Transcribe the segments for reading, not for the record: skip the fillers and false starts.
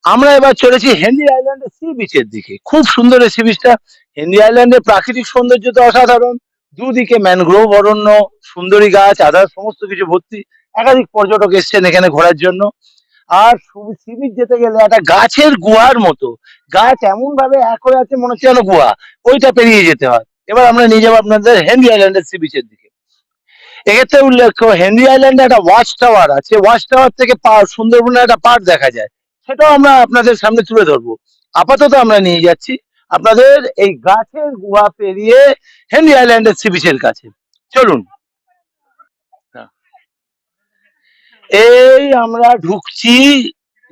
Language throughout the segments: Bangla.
আমরা এবার চলেছি হেনরি আইল্যান্ডের সি বিচের দিকে। খুব সুন্দর এই সি বিচটা। হেনরি আইল্যান্ডের প্রাকৃতিক সৌন্দর্য তো অসাধারণ। দুদিকে ম্যানগ্রোভ অরণ্য, সুন্দরী গাছ, আদার সমস্ত কিছু ভর্তি। একাধিক পর্যটক এসছেন এখানে ঘোরার জন্য। আর সি বিচ যেতে গেলে একটা গাছের গুহার মতো, গাছ এমন ভাবে এক হয়ে আছে মনে হচ্ছে যেন গুহা, ওইটা পেরিয়ে যেতে হয়। এবার আমরা নিয়ে যাবো আপনাদের হেনরি আইল্যান্ডের সি বিচের দিকে। এক্ষেত্রে উল্লেখ্য, হেনরি আইল্যান্ডে একটা ওয়াচ টাওয়ার আছে। ওয়াচ টাওয়ার থেকে সুন্দরবনের একটা পার্ক দেখা যায়। সেটাও আমরা আপনাদের সামনে তুলে ধরবো। আপাতত আমরা নিয়ে যাচ্ছি আপনাদের এই গাছের গুহা পেরিয়ে হেনরি আইল্যান্ডের সি বিচের কাছে। চলুন। এই আমরা ঢুকছি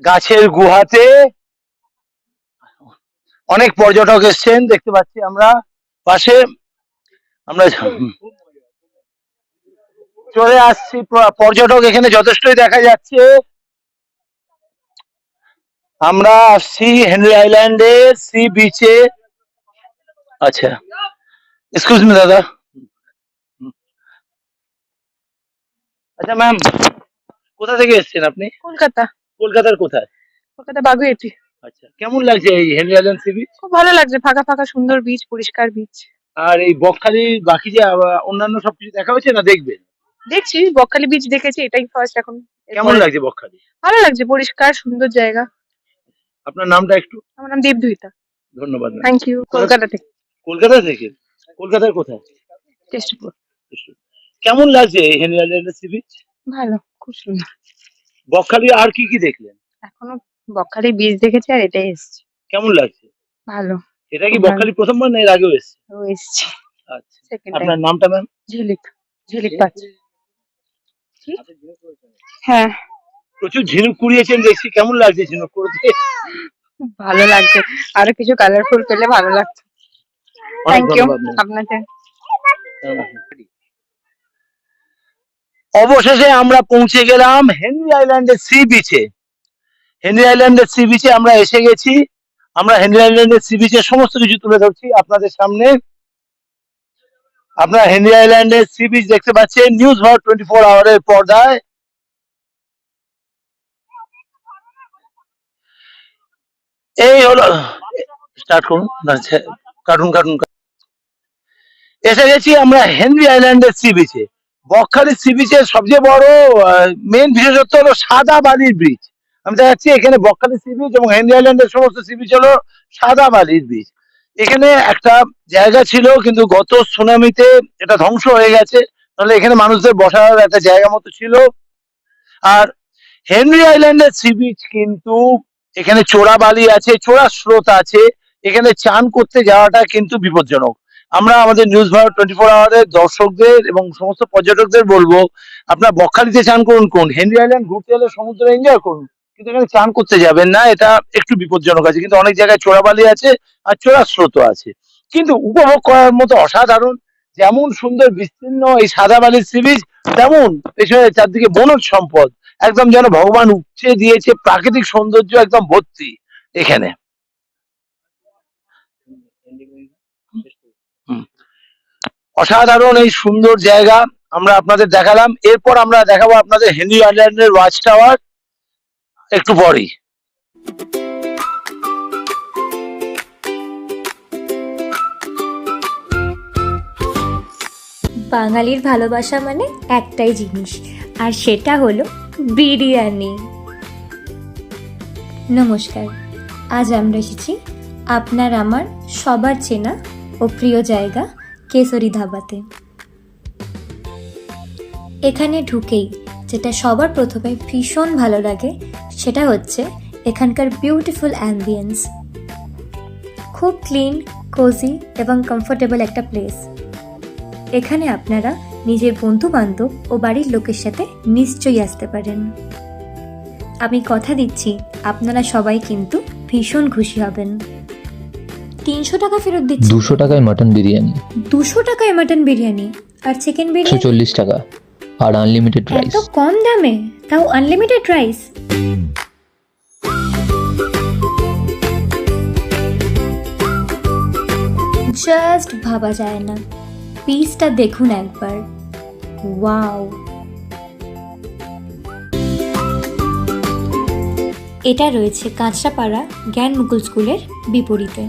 গাছের গুহাতে। অনেক পর্যটক এসছেন দেখতে পাচ্ছি আমরা পাশে। আমরা চলে আসছি, পর্যটক এখানে যথেষ্টই দেখা যাচ্ছে। আমরা আসছি হেনরি আইল্যান্ডে সি বিচে। আচ্ছা, এক্সকিউজ মি দাদা। আচ্ছা ম্যাম, কোথা থেকে এসেছেন আপনি? কলকাতা। কলকাতার কোথায়? কলকাতা বাগুইআটি। আচ্ছা, কেমন লাগছে এই হেনরি আইল্যান্ড সি বিচ? খুব ভালো লাগছে, ফাঁকা ফাঁকা সুন্দর বিচ, পরিষ্কার বিচ। আর এই বকখালির বাকি যে অন্যান্য সবকিছু দেখা হয়েছে না দেখবেন? দেখছি, বকখালি বিচ দেখেছি, এটাই ফার্স্ট এখন। কেমন লাগছে বকখালি? ভালো লাগছে, পরিষ্কার সুন্দর জায়গা। আপনার নামটা একটু? আমার নাম দেবধুইতা। ধন্যবাদ। Thank you. কলকাতা থেকে। কলকাতা থেকে? কলকাতার কোথায়? কেষ্টপুর। কেমন লাগছে এই হেনরি আইল্যান্ডের সি বিচ? ভালো, খুব সুন্দর। বকখালি আর কি কি দেখলেন? এখনো বকখালি বিচ দেখেছি আর এটাই এসছি। কেমন লাগছে? ভালো। এটা কি বকখালি প্রথমবার না এর আগেও এসছে? এসছি। আচ্ছা, সেকেন্ড টাইম। আপনার নামটা ম্যাম? ঝিলিক। ঝিলিক পাচ্ছ? কি? হ্যাঁ। প্রচুর ঝিনুক কুড়িয়েছেন দেখছি, কেমন লাগছে ঝিনুক কুড়োতে? খুব ভালো লাগছে, আরো কিছু কালারফুল পেলে ভালো লাগছে। অনেক থ্যাংক ইউ ধন্যবাদ ম্যাম। আপনাকে। অবশেষে আমরা পৌঁছে গেলাম হেনরি আইল্যান্ডের সি বিচে। হেনরি আইল্যান্ডের সি বিচে আমরা এসে গেছি। আমরা হেনরি আইল্যান্ডের সি বিচের সমস্ত কিছু তুলে ধরছি আপনাদের সামনে। আপনারা হেনরি আইল্যান্ডের সি বিচ দেখতে পাচ্ছেন নিউজ ভারত 24 আওয়ারের পর্দায়। এই হলো, স্টার্ট করুন না, কার্টুন কার্টুন। এসে গেছি আমরা হেনরি আইল্যান্ডের সি বিচে। বকখালি সি বিচের সবচেয়ে বড় মেন বিশেষত্ব হলো সাদা বালির ব্রিজ। আমি দেখাচ্ছি এখানে বকখালি সি বিচ এবং হেনরি আইল্যান্ডের সমস্ত সি বিচ হলো সাদা বালির ব্রিজ। এখানে একটা জায়গা ছিল কিন্তু গত সুনামিতে এটা ধ্বংস হয়ে গেছে। তাহলে এখানে মানুষদের বসার একটা জায়গা মতো ছিল। আর হেনরি আইল্যান্ডের সি বিচ কিন্তু এখানে চোরা বালি আছে, চোরা স্রোত আছে। এখানে চান করতে যাওয়াটা কিন্তু বিপজ্জনক। আমরা আমাদের নিউজ ভারত 24 আওয়ারের দর্শকদের এবং সমস্ত পর্যটকদের বলবো, আপনার বকখালিতে চান করুন, কোন হেনরি আইল্যান্ড ঘুরতে এলে সমুদ্র এনজয় করুন, কিন্তু এখানে চান করতে যাবেন না, এটা একটু বিপজ্জনক আছে। কিন্তু অনেক জায়গায় চোরাবালি আছে আর চোরা স্রোত আছে, কিন্তু উপভোগ করার মতো অসাধারণ। যেমন সুন্দর বিস্তীর্ণ এই সাদা বালির সি বিচ, তেমন পেছনে চারদিকে বনজ সম্পদ, একদম যেন ভগবান উপচে দিয়েছে, প্রাকৃতিক সৌন্দর্য একদম ভর্তি এখানে। হুম, অসাধারণ এই সুন্দর জায়গা আমরা আপনাদের দেখালাম। এরপর আমরা দেখাবো আপনাদের হেনরি আইল্যান্ডের ওয়াচ টাওয়ার একটু পরেই। বাঙালির ভালোবাসা মানে একটাই জিনিস, আর সেটা হলো বিরিয়ানি। নমস্কার, আজ আমরা এসেছি আপনার আমার সবার চেনা ও প্রিয় জায়গা কেশরী ধাবাতে। এখানে ঢুকেই যেটা সবার প্রথমে ভীষণ ভালো লাগে সেটা হচ্ছে এখানকার বিউটিফুল অ্যাম্বিয়েন্স। খুব ক্লিন, কোজি এবং কমফোর্টেবল একটা প্লেস। এখানে আপনারা নিজের বন্ধু বান্ধব ও বাড়ির লোকের সাথে নিশ্চয়ই আসতে পারেন। আমি কথা দিচ্ছি আপনারা সবাই কিন্তু ভীষণ খুশি হবেন। 300 টাকা ফেরত দিচ্ছি। 200 টাকায় মাটন বিরিয়ানি। 200 টাকায় মাটন বিরিয়ানি আর চিকেন বিরিয়ানি 140 টাকা আর আনলিমিটেড রাইস। এত কম দামে, তাও আনলিমিটেড রাইস। জাস্ট ভাবা যায় না, পিসটা দেখুন একবার, ওয়াও। এটা রয়েছে কাঁচরাপাড়া জ্ঞান মুকুল স্কুলের বিপরীতে।